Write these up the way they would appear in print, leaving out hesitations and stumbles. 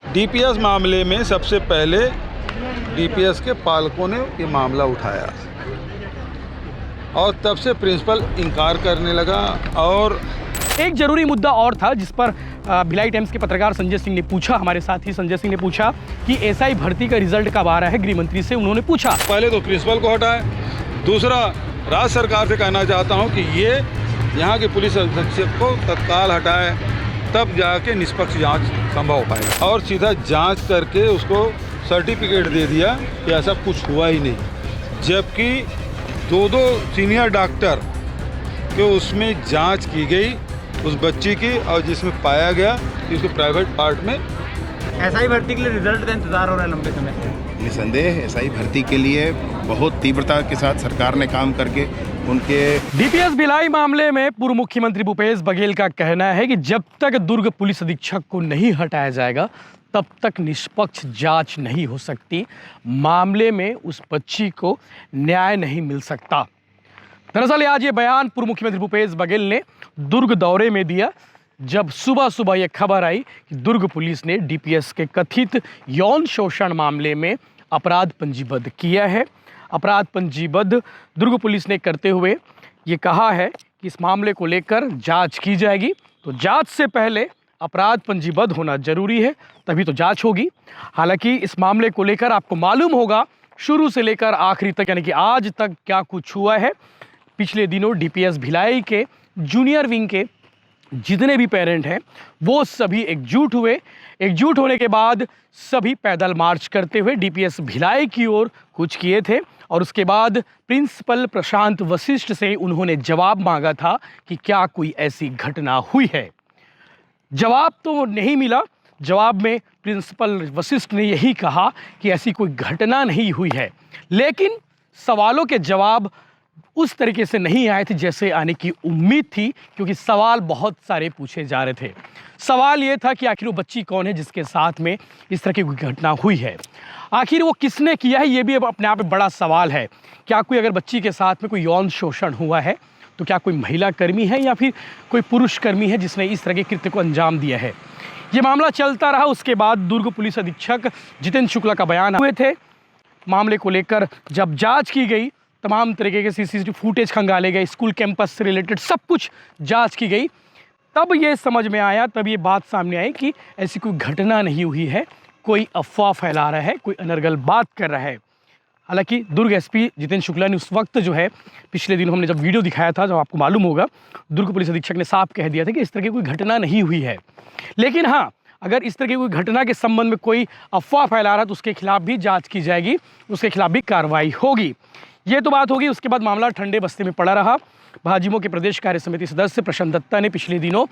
DPS मामले में सबसे पहले डीपीएस के पालकों ने ये मामला उठाया और तब से प्रिंसिपल इनकार करने लगा। और एक जरूरी मुद्दा और था जिस पर भिलाई टाइम्स के पत्रकार संजय सिंह ने पूछा, हमारे साथी संजय सिंह ने पूछा कि एसआई भर्ती का रिजल्ट कब आ रहा है। गृह मंत्री से उन्होंने पूछा। पहले तो प्रिंसिपल को हटाएं, दूसरा राज्य सरकार से कहना चाहता हूं कि ये यहाँ के पुलिस अधीक्षक को तत्काल हटाएं, तब जाके निष्पक्ष जांच संभव हो पाएगा। और सीधा जांच करके उसको सर्टिफिकेट दे दिया कि ऐसा कुछ हुआ ही नहीं, जबकि दो सीनियर डॉक्टर के उसमें जांच की गई उस बच्ची की, और जिसमें पाया गया कि उसको प्राइवेट पार्ट में एसआई भर्ती के लिए रिजल्ट का इंतजार हो रहा है लंबे समय से। निसंदेह एसआई भर्ती के लिए बहुत तीव्रता के साथ सरकार ने काम करके उनके डीपीएस भिलाई मामले में पूर्व मुख्यमंत्री भूपेश बघेल का कहना है कि जब तक दुर्ग पुलिस अधीक्षक को नहीं हटाया जाएगा तब तक निष्पक्ष जांच नहीं हो सकती, मामले में उस बच्ची को न्याय नहीं मिल सकता। दरअसल आज ये बयान पूर्व मुख्यमंत्री भूपेश बघेल ने दुर्ग दौरे में दिया, जब सुबह सुबह ये खबर आई कि दुर्ग पुलिस ने डीपीएस के कथित यौन शोषण मामले में अपराध पंजीबद्ध किया है। अपराध पंजीबद्ध दुर्ग पुलिस ने करते हुए ये कहा है कि इस मामले को लेकर जांच की जाएगी। तो जांच से पहले अपराध पंजीबद्ध होना जरूरी है, तभी तो जांच होगी। हालांकि इस मामले को लेकर आपको मालूम होगा शुरू से लेकर आखिरी तक, यानी कि आज तक क्या कुछ हुआ है। पिछले दिनों डीपीएस भिलाई के जूनियर विंग के जितने भी पेरेंट हैं वो सभी एकजुट हुए। एकजुट होने के बाद सभी पैदल मार्च करते हुए डीपीएस भिलाई की ओर कुछ किए थे, और उसके बाद प्रिंसिपल प्रशांत वशिष्ठ से उन्होंने जवाब मांगा था कि क्या कोई ऐसी घटना हुई है। जवाब तो नहीं मिला। जवाब में प्रिंसिपल वशिष्ठ ने यही कहा कि ऐसी कोई घटना नहीं हुई है, लेकिन सवालों के जवाब उस तरीके से नहीं आए थे जैसे आने की उम्मीद थी, क्योंकि सवाल बहुत सारे पूछे जा रहे थे। सवाल ये था कि आखिर वो बच्ची कौन है जिसके साथ में इस तरह की कोई घटना हुई है, आखिर वो किसने किया है, ये भी अब अपने आप में बड़ा सवाल है। क्या कोई अगर बच्ची के साथ में कोई यौन शोषण हुआ है तो क्या कोई महिला कर्मी है या फिर कोई पुरुष कर्मी है जिसने इस तरह के कृत्य को अंजाम दिया है। ये मामला चलता रहा। उसके बाद दुर्ग पुलिस अधीक्षक जितेंद्र शुक्ला का बयान हुए थे। मामले को लेकर जब जांच की गई, तमाम तरीके के सीसीटीवी फुटेज खंगाले गए, स्कूल कैंपस से रिलेटेड सब कुछ जांच की गई, तब ये समझ में आया, तब ये बात सामने आई कि ऐसी कोई घटना नहीं हुई है, कोई अफवाह फैला रहा है, कोई अनर्गल बात कर रहा है। हालांकि दुर्ग एसपी जितेंद्र शुक्ला ने उस वक्त जो है, पिछले दिन हमने जब वीडियो दिखाया था, जब आपको मालूम होगा, दुर्ग पुलिस अधीक्षक ने साफ कह दिया था कि इस तरह की कोई घटना नहीं हुई है। लेकिन हाँ, अगर इस तरह की कोई घटना के संबंध में कोई अफवाह फैला रहा है तो उसके खिलाफ भी जांच की जाएगी, उसके खिलाफ भी कार्रवाई होगी। ये तो बात होगी। उसके बाद मामला ठंडे बस्ते में पड़ा रहा। भाजपा के प्रदेश कार्य समिति सदस्य प्रशांत दत्ता ने पिछले दिनों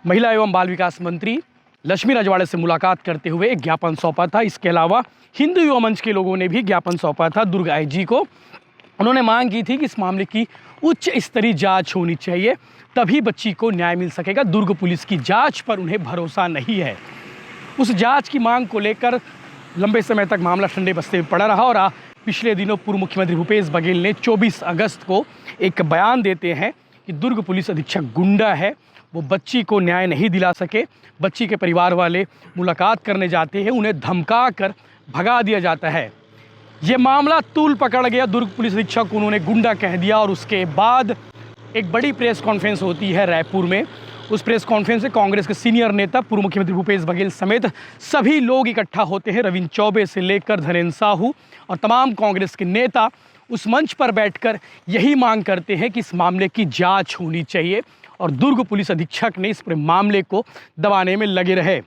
महिला एवं बाल विकास मंत्री लक्ष्मी रजवाड़े से मुलाकात करते हुए एक ज्ञापन सौंपा था। इसके अलावा हिंदू युवा मंच के लोगों ने भी ज्ञापन सौंपा था दुर्ग आईजी को। उन्होंने मांग की थी कि इस मामले की उच्च स्तरीय जांच होनी चाहिए, तभी बच्ची को न्याय मिल सकेगा। दुर्ग पुलिस की जांच पर उन्हें भरोसा नहीं है। उस जांच की मांग को लेकर लंबे समय तक मामला ठंडे बस्ते में पड़ा रहा, और पिछले दिनों पूर्व मुख्यमंत्री भूपेश बघेल ने 24 अगस्त को एक बयान देते हैं कि दुर्ग पुलिस अधीक्षक गुंडा है, वो बच्ची को न्याय नहीं दिला सके। बच्ची के परिवार वाले मुलाकात करने जाते हैं, उन्हें धमका कर भगा दिया जाता है। ये मामला तूल पकड़ गया। दुर्ग पुलिस अधीक्षक को उन्होंने गुंडा कह दिया, और उसके बाद एक बड़ी प्रेस कॉन्फ्रेंस होती है रायपुर में। उस प्रेस कॉन्फ्रेंस में कांग्रेस के सीनियर नेता पूर्व मुख्यमंत्री भूपेश बघेल समेत सभी लोग इकट्ठा होते हैं। रविंद्र चौबे से लेकर धनेन्द्र साहू और तमाम कांग्रेस के नेता उस मंच पर बैठकर यही मांग करते हैं कि इस मामले की जांच होनी चाहिए, और दुर्ग पुलिस अधीक्षक ने इस पूरे मामले को दबाने में लगे रहे।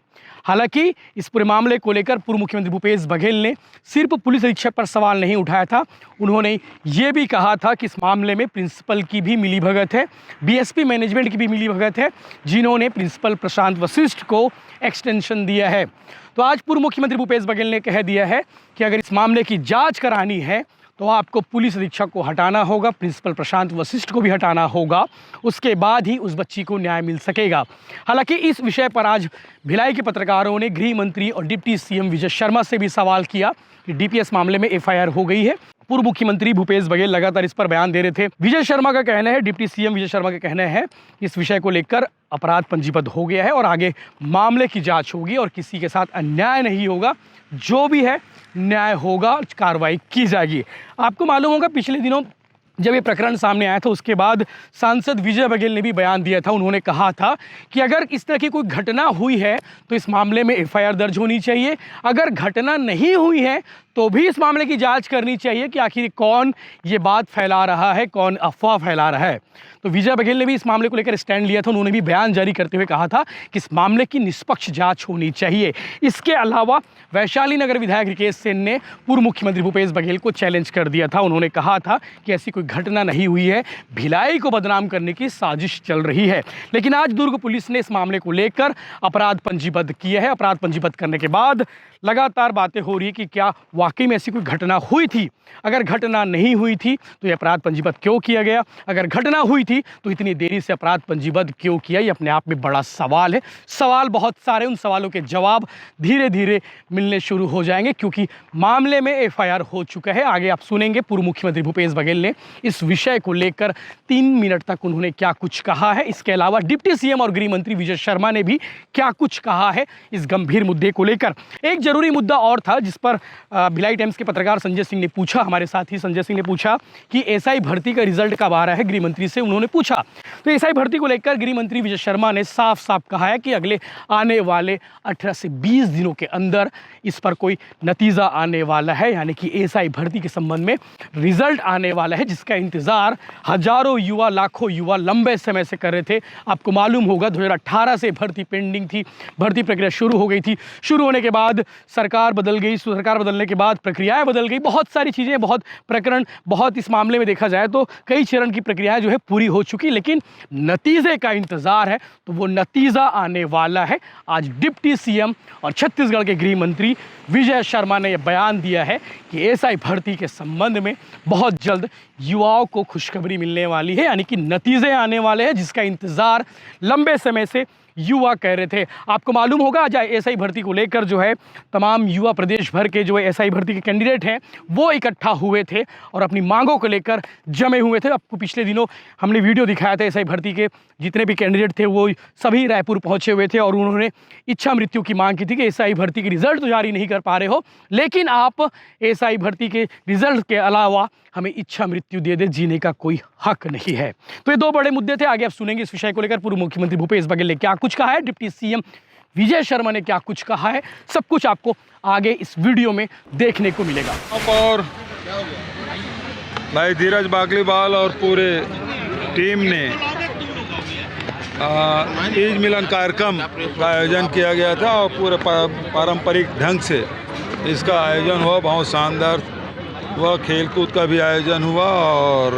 हालांकि इस पूरे मामले को लेकर पूर्व मुख्यमंत्री भूपेश बघेल ने सिर्फ पुलिस अधीक्षक पर सवाल नहीं उठाया था, उन्होंने ये भी कहा था कि इस मामले में प्रिंसिपल की भी मिलीभगत है, बीएसपी मैनेजमेंट की भी मिलीभगत है, जिन्होंने प्रिंसिपल प्रशांत वशिष्ठ को एक्सटेंशन दिया है। तो आज पूर्व मुख्यमंत्री भूपेश बघेल ने कह दिया है कि अगर इस मामले की जाँच करानी है तो आपको पुलिस अधीक्षक को हटाना होगा, प्रिंसिपल प्रशांत वशिष्ठ को भी हटाना होगा, उसके बाद ही उस बच्ची को न्याय मिल सकेगा। हालांकि इस विषय पर आज भिलाई के पत्रकारों ने गृह मंत्री और डिप्टी सीएम विजय शर्मा से भी सवाल किया कि डीपीएस मामले में एफआईआर हो गई है, पूर्व मुख्यमंत्री भूपेश बघेल लगातार इस पर बयान दे रहे थे। विजय शर्मा का कहना है, डिप्टी सीएम विजय शर्मा का कहना है कि इस विषय को लेकर अपराध पंजीबद्ध हो गया है और आगे मामले की जांच होगी और किसी के साथ अन्याय नहीं होगा, जो भी है न्याय होगा, कार्रवाई की जाएगी। आपको मालूम होगा पिछले दिनों जब ये प्रकरण सामने आया था उसके बाद सांसद विजय बघेल ने भी बयान दिया था। उन्होंने कहा था कि अगर इस तरह की कोई घटना हुई है तो इस मामले में एफआईआर दर्ज होनी चाहिए, अगर घटना नहीं हुई है तो भी इस मामले की जांच करनी चाहिए कि आखिर कौन ये बात फैला रहा है, कौन अफवाह फैला रहा है। तो विजय बघेल ने भी इस मामले को लेकर स्टैंड लिया था। उन्होंने भी बयान जारी करते हुए कहा था कि इस मामले की निष्पक्ष जांच होनी चाहिए। इसके अलावा वैशाली नगर विधायक रिकेश सेन ने पूर्व मुख्यमंत्री भूपेश बघेल को चैलेंज कर दिया था। उन्होंने कहा था कि ऐसी कोई घटना नहीं हुई है, भिलाई को बदनाम करने की साजिश चल रही है। लेकिन आज दुर्ग पुलिस ने इस मामले को लेकर अपराध पंजीबद्ध किया है। अपराध पंजीबद्ध करने के बाद लगातार बातें हो रही है कि क्या वाकई में ऐसी कोई घटना हुई थी, अगर घटना नहीं हुई थी तो ये अपराध पंजीबद्ध क्यों किया गया, अगर घटना हुई थी तो इतनी देरी से अपराध पंजीबद्ध क्यों किया, ये अपने आप में बड़ा सवाल है। सवाल बहुत सारे, उन सवालों के जवाब धीरे धीरे मिलने शुरू हो जाएंगे क्योंकि मामले में एफआईआर हो चुका है। आगे आप सुनेंगे पूर्व मुख्यमंत्री भूपेश बघेल ने इस विषय को लेकर 3 मिनट तक उन्होंने क्या कुछ कहा है। इसके अलावा डिप्टी सीएम और गृह मंत्री विजय शर्मा ने भी क्या कुछ कहा है इस गंभीर मुद्दे को लेकर। एक जरूरी मुद्दा और था जिस पर भिलाई टाइम्स के पत्रकार संजय सिंह ने पूछा, हमारे साथी संजय सिंह ने पूछा कि एसआई भर्ती का रिजल्ट कब आ रहा है, गृह मंत्री से उन्होंने पूछा। तो एसआई भर्ती को लेकर गृह मंत्री विजय शर्मा ने साफ साफ कहा है कि अगले आने वाले 18 से 20 दिनों के अंदर इस पर कोई नतीजा आने वाला है, यानी कि एसआई भर्ती के संबंध में रिजल्ट आने वाला है जिसका इंतजार हजारों युवा, लाखों युवा लंबे समय से कर रहे थे। आपको मालूम होगा 2018 से भर्ती पेंडिंग थी, भर्ती प्रक्रिया शुरू हो गई थी। शुरू होने के बाद सरकार बदल गई, सरकार बदलने के बाद प्रक्रियाएं बदल गई, बहुत सारी चीज़ें, बहुत प्रकरण, बहुत इस मामले में देखा जाए तो कई चरण की प्रक्रियाएं जो है पूरी हो चुकी, लेकिन नतीजे का इंतजार है। तो वो नतीजा आने वाला है। आज डिप्टी सीएम और छत्तीसगढ़ के गृह मंत्री विजय शर्मा ने यह बयान दिया है कि एसआई भर्ती के संबंध में बहुत जल्द युवाओं को खुशखबरी मिलने वाली है, यानी कि नतीजे आने वाले हैं जिसका इंतजार लंबे समय से युवा कह रहे थे। आपको मालूम होगा आज एसआई भर्ती को लेकर जो है तमाम युवा प्रदेश भर के जो एसआई भर्ती के कैंडिडेट हैं वो इकट्ठा हुए थे और अपनी मांगों को लेकर जमे हुए थे। आपको पिछले दिनों हमने वीडियो दिखाया था, एसआई भर्ती के जितने भी कैंडिडेट थे वो सभी रायपुर पहुंचे हुए थे और उन्होंने इच्छा मृत्यु की मांग की थी कि एसआई भर्ती के रिजल्ट तो जारी नहीं कर पा रहे हो, लेकिन आप एसआई भर्ती के रिजल्ट के अलावा हमें इच्छा मृत्यु दे दे, जीने का कोई हक नहीं है। तो ये 2 बड़े मुद्दे थे। आगे आप सुनेंगे इस विषय को लेकर पूर्व मुख्यमंत्री भूपेश बघेल ने क्या कुछ कहा है, डिप्टी सीएम विजय शर्मा ने क्या कुछ कहा है, सब कुछ आपको आगे इस वीडियो में देखने को मिलेगा। और भाई धीरज बाकलीवाल और पूरे टीम ने ईद मिलन कार्यक्रम का आयोजन किया गया था और पूरे पारंपरिक ढंग से इसका आयोजन हुआ। बहुत शानदार वह खेलकूद का भी आयोजन हुआ और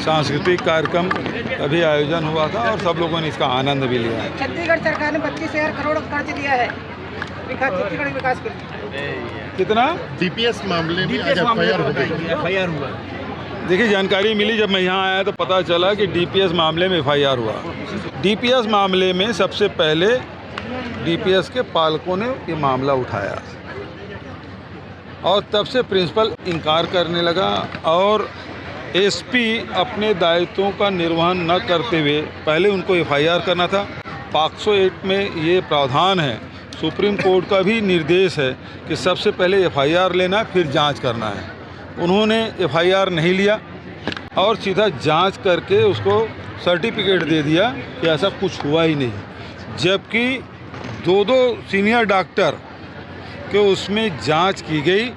सांस्कृतिक कार्यक्रम का भी आयोजन हुआ था और सब लोगों ने इसका आनंद भी लिया है। छत्तीसगढ़ सरकार ने 25,000 करोड़ कर्ज दिया है छत्तीसगढ़ विकास के लिए। कितना? डीपीएस मामले में आज एफआईआर हुआ। देखिए, जानकारी मिली जब मैं यहाँ आया तो पता चला कि डीपीएस मामले में एफआईआर हुआ। डीपीएस मामले में सबसे पहले डीपीएस के पालकों ने ये मामला उठाया और तब से प्रिंसिपल इनकार करने लगा और एसपी अपने दायित्वों का निर्वहन न करते हुए पहले उनको एफआईआर करना था। पॉक्सो एक्ट में ये प्रावधान है, सुप्रीम कोर्ट का भी निर्देश है कि सबसे पहले एफआईआर लेना फिर जांच करना है। उन्होंने एफआईआर नहीं लिया और सीधा जांच करके उसको सर्टिफिकेट दे दिया कि ऐसा कुछ हुआ ही नहीं, जबकि 2 सीनियर डॉक्टर कि उसमें जांच की गई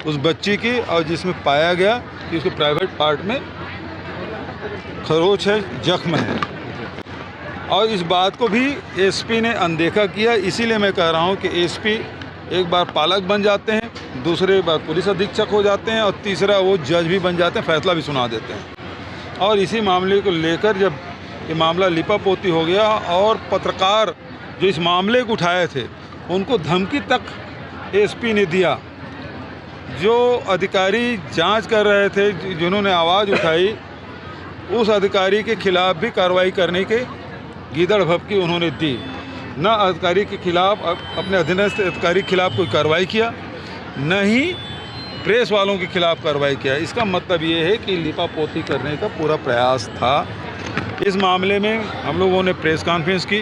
उस बच्ची की और जिसमें पाया गया कि उसके प्राइवेट पार्ट में खरोच है, जख्म है और इस बात को भी एसपी ने अनदेखा किया। इसीलिए मैं कह रहा हूं कि एसपी एक बार पालक बन जाते हैं, दूसरे बार पुलिस अधीक्षक हो जाते हैं और तीसरा वो जज भी बन जाते हैं, फैसला भी सुना देते हैं। और इसी मामले को लेकर जब ये मामला लिपापोती हो गया और पत्रकार जो इस मामले को उठाए थे उनको धमकी तक एसपी ने दिया। जो अधिकारी जांच कर रहे थे, जिन्होंने आवाज़ उठाई, उस अधिकारी के खिलाफ भी कार्रवाई करने के गीदड़ भपकी उन्होंने दी। न अधिकारी के खिलाफ, अपने अधीनस्थ अधिकारी के खिलाफ कोई कार्रवाई किया, न ही प्रेस वालों के खिलाफ कार्रवाई किया। इसका मतलब ये है कि लिपापोती करने का पूरा प्रयास था। इस मामले में हम लोगों ने प्रेस कॉन्फ्रेंस की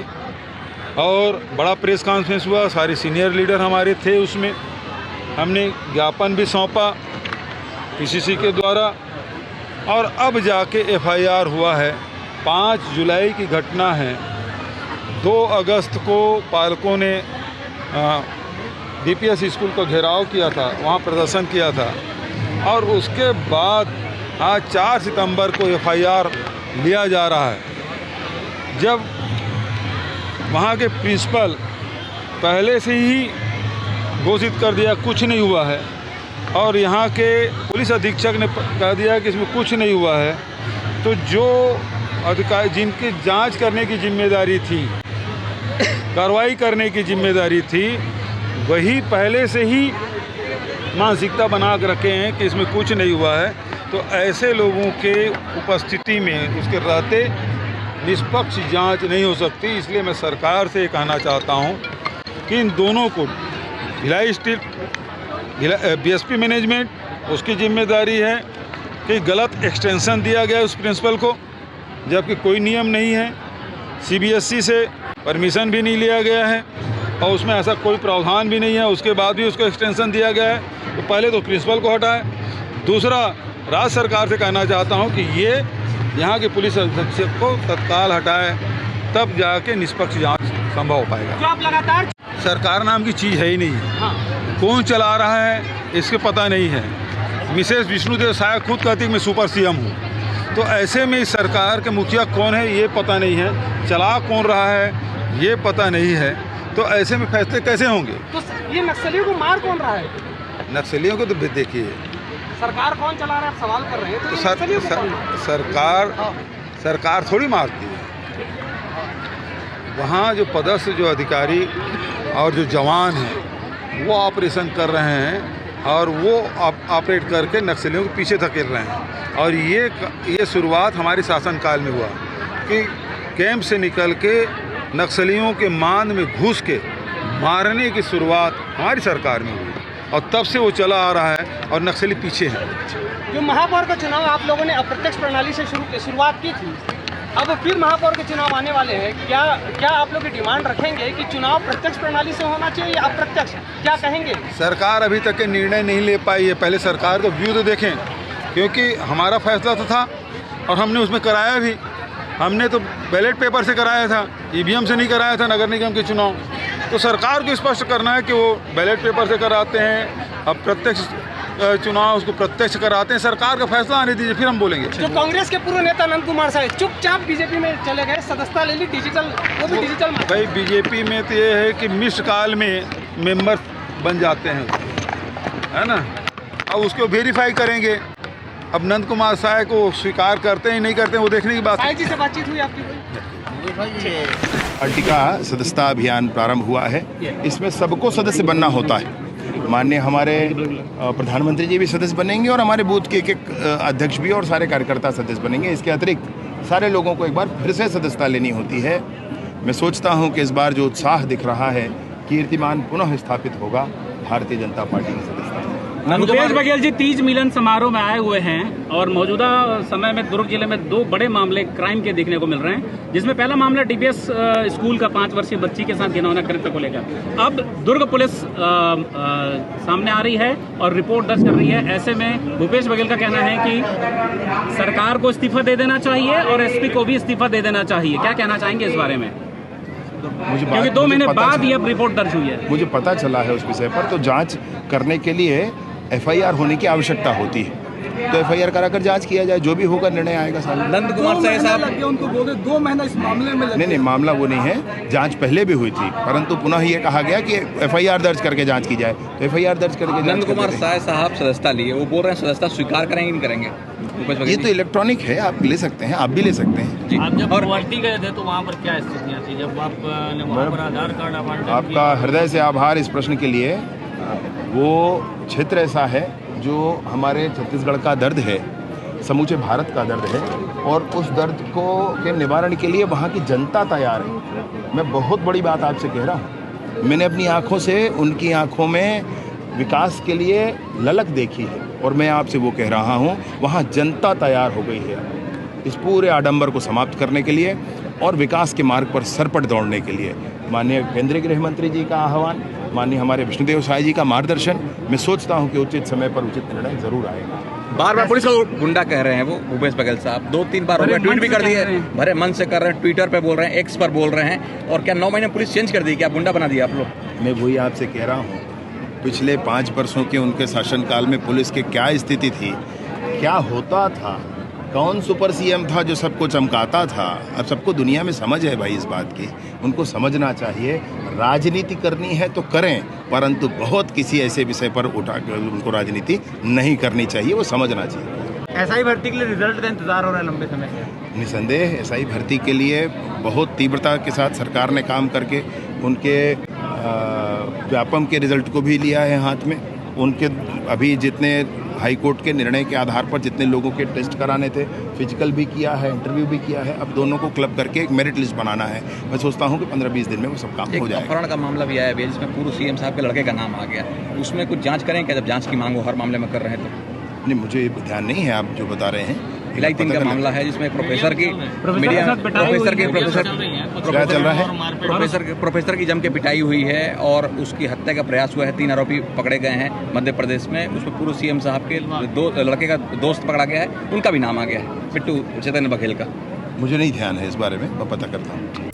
और बड़ा प्रेस कॉन्फ्रेंस हुआ। सारे सीनियर लीडर हमारे थे उसमें। हमने ज्ञापन भी सौंपा पीसीसी के द्वारा और अब जाके एफआईआर हुआ है। 5 जुलाई की घटना है। 2 अगस्त को पालकों ने डीपीएस स्कूल का घेराव किया था, वहाँ प्रदर्शन किया था और उसके बाद आज 4 सितंबर को एफआईआर लिया जा रहा है। जब वहाँ के प्रिंसिपल पहले से ही घोषित कर दिया कुछ नहीं हुआ है और यहाँ के पुलिस अधीक्षक ने कह दिया कि इसमें कुछ नहीं हुआ है, तो जो अधिकारी जिनकी जांच करने की जिम्मेदारी थी, कार्रवाई करने की जिम्मेदारी थी, वही पहले से ही मानसिकता बना के रखे हैं कि इसमें कुछ नहीं हुआ है। तो ऐसे लोगों के उपस्थिति में उसके रहते निष्पक्ष जांच नहीं हो सकती। इसलिए मैं सरकार से कहना चाहता हूं कि इन दोनों को भिलाई स्टील बीएसपी मैनेजमेंट उसकी जिम्मेदारी है कि गलत एक्सटेंशन दिया गया उस प्रिंसिपल को, जबकि कोई नियम नहीं है। सीबीएसई से परमिशन भी नहीं लिया गया है और उसमें ऐसा कोई प्रावधान भी नहीं है, उसके बाद भी उसको एक्सटेंशन दिया गया है। तो पहले तो प्रिंसिपल को हटाए। दूसरा, राज्य सरकार से कहना चाहता हूं कि ये यहाँ के पुलिस अधीक्षक को तत्काल हटाए, तब जाके निष्पक्ष जांच संभव हो पाएगा। जो आप लगातार सरकार नाम की चीज़ है ही नहीं। कौन चला रहा है इसके पता नहीं है। मिसेस विष्णुदेव साय खुद कहती कि मैं सुपर सीएम हूँ, तो ऐसे में इस सरकार के मुखिया कौन है ये पता नहीं है, चला कौन रहा है ये पता नहीं है। तो ऐसे में फैसले कैसे होंगे? तो ये नक्सलियों को मार कौन रहा है? नक्सलियों को तो देखिए, सरकार कौन चला रहा है, आप सवाल कर रहे हैं। तो ये नक्सलियों को कौन? सरकार थोड़ी मारती है। वहाँ जो पदस्थ जो अधिकारी और जो जवान हैं वो ऑपरेशन कर रहे हैं और वो ऑपरेट करके नक्सलियों के पीछे धकेल रहे हैं। और ये शुरुआत हमारे शासनकाल में हुआ कि कैंप से निकल के नक्सलियों के मान में घुस के मारने की शुरुआत हमारी सरकार में हुई और तब से वो चला आ रहा है और नक्सली पीछे हैं। जो महापौर का चुनाव आप लोगों ने अप्रत्यक्ष प्रणाली से शुरुआत की थी, अब फिर महापौर के चुनाव आने वाले हैं। क्या आप लोग की डिमांड रखेंगे कि चुनाव प्रत्यक्ष प्रणाली से होना चाहिए या अप्रत्यक्ष? क्या कहेंगे? सरकार अभी तक के निर्णय नहीं ले पाई है। पहले सरकार का व्यू तो देखें, क्योंकि हमारा फैसला तो था और हमने उसमें कराया भी। हमने तो बैलेट पेपर से कराया था, ईवीएम से नहीं कराया था नगर निगम के चुनाव। तो सरकार को स्पष्ट करना है कि वो बैलेट पेपर से कराते हैं, अब प्रत्यक्ष चुनाव उसको प्रत्यक्ष कराते हैं। सरकार का फैसला आने दीजिए, फिर हम बोलेंगे। जो कांग्रेस के पूर्व नेता नंद कुमार साहब चुपचाप बीजेपी में चले गए, सदस्यता ले ली, डिजिटल वो भी डिजिटल। भाई बीजेपी में तो ये है कि मिस्ड कॉल में मेंबर बन जाते हैं, है ना। अब उसको वेरीफाई करेंगे। अब नंद कुमार साय को स्वीकार करते हैं नहीं करते हैं वो देखने की बात है। साय जी से बातचीत हुई आपकी? पार्टी का सदस्यता अभियान प्रारंभ हुआ है। इसमें सबको सदस्य बनना होता है। माननीय हमारे प्रधानमंत्री जी भी सदस्य बनेंगे और हमारे बूथ के एक अध्यक्ष भी और सारे कार्यकर्ता सदस्य बनेंगे। इसके अतिरिक्त सारे लोगों को एक बार फिर से सदस्यता लेनी होती है। मैं सोचता हूं कि इस बार जो उत्साह दिख रहा है, कीर्तिमान पुनः स्थापित होगा भारतीय जनता पार्टी की सदस्यता। भूपेश बघेल जी तीज मिलन समारोह में आए हुए हैं और मौजूदा समय में दुर्ग जिले में 2 बड़े मामले क्राइम के देखने को मिल रहे हैं, जिसमें पहला मामला डीपीएस स्कूल का 5 वर्षीय बच्ची के साथ घिनौना कृत्य को लेकर। अब दुर्ग पुलिस सामने आ रही है और रिपोर्ट दर्ज कर रही है। ऐसे में भूपेश बघेल का कहना है कि सरकार को इस्तीफा दे देना चाहिए और एसपी को भी इस्तीफा दे देना चाहिए। क्या कहना चाहेंगे इस बारे में? क्योंकि 2 महीने बाद ये रिपोर्ट दर्ज हुई है। मुझे पता चला है उस विषय पर। तो जांच करने के लिए एफआईआर होने की आवश्यकता होती है, तो एफआईआर कराकर जांच किया जाए, जो भी होगा निर्णय आएगा। नंद कुमार साय साहब उनको बोले 2 महीना इस मामले में नहीं, मामला वो नहीं है। जांच पहले भी हुई थी, परंतु पुनः ये कहा गया कि एफआईआर दर्ज करके जांच की जाए, तो एफआईआर दर्ज करके। नंद कुमार साय साहब सदस्यता लिए, वो बोल रहे हैं सदस्यता स्वीकार करेंगे नहीं करेंगे? ये तो इलेक्ट्रॉनिक है, आप ले सकते हैं, आप भी ले सकते हैं। आप जब गुवाहाटी गए थे तो वहाँ पर क्या स्थितियाँ थी जब आपने वहाँ पर आधार कार्ड आवंटन? आपका हृदय से आभार इस प्रश्न के लिए। वो क्षेत्र ऐसा है जो हमारे छत्तीसगढ़ का दर्द है, समूचे भारत का दर्द है, और उस दर्द को के निवारण के लिए वहाँ की जनता तैयार है। मैं बहुत बड़ी बात आपसे कह रहा हूँ। मैंने अपनी आँखों से उनकी आँखों में विकास के लिए ललक देखी है और मैं आपसे वो कह रहा हूँ, वहाँ जनता तैयार हो गई है इस पूरे आडंबर को समाप्त करने के लिए और विकास के मार्ग पर सरपट दौड़ने के लिए। माननीय केंद्रीय गृह मंत्री जी का आह्वान, माननीय हमारे विष्णुदेव साय जी का मार्गदर्शन, मैं सोचता हूँ कि उचित समय पर उचित निर्णय जरूर आएगा। बार बार पुलिस को गुंडा कह रहे हैं वो भूपेश बघेल साहब, 2-3 बार हो गया, ट्वीट भी कर दिए, भरे मन से कर रहे हैं, ट्विटर पे बोल रहे हैं, एक्स पर बोल रहे हैं। और क्या 9 महीने पुलिस चेंज कर दी, क्या गुंडा बना दिया आप लोग? मैं वही आपसे कह रहा हूँ, पिछले 5 वर्षों के उनके शासनकाल में पुलिस की क्या स्थिति थी, क्या होता था, कौन सुपर सीएम था जो सबको चमकाता था। अब सबको दुनिया में समझ है भाई इस बात की, उनको समझना चाहिए। राजनीति करनी है तो करें, परंतु बहुत किसी ऐसे विषय पर उठा कर उनको राजनीति नहीं करनी चाहिए, वो समझना चाहिए। एसआई भर्ती के लिए रिजल्ट का इंतजार हो रहा है लंबे समय से। निसंदेह एसआई भर्ती के लिए बहुत तीव्रता के साथ सरकार ने काम करके उनके व्यापम के रिजल्ट को भी लिया है हाथ में। उनके अभी जितने हाई कोर्ट के निर्णय के आधार पर जितने लोगों के टेस्ट कराने थे, फिजिकल भी किया है, इंटरव्यू भी किया है, अब दोनों को क्लब करके एक मेरिट लिस्ट बनाना है। मैं सोचता हूँ कि 15-20 दिन में वो सब काम हो जाएगा। अपहरण का मामला भी आया है जिसमें पूर्व सीएम साहब के लड़के का नाम आ गया, उसमें कुछ जांच करें क्या? जब जांच की मांग हो हर मामले में कर रहे हैं तो। नहीं, मुझे ध्यान नहीं है आप जो बता रहे हैं। भिलाई 3 का मामला है जिसमें प्रोफेसर की प्रोफेसर की जम के पिटाई हुई है और उसकी हत्या का प्रयास हुआ है। 3 आरोपी पकड़े गए हैं मध्य प्रदेश में, उसमें पूर्व सीएम साहब के लड़के का दोस्त पकड़ा गया है, उनका भी नाम आ गया है, बिट्टू चैतन्य बघेल का। मुझे नहीं ध्यान है इस बारे में, मैं पता करता हूँ।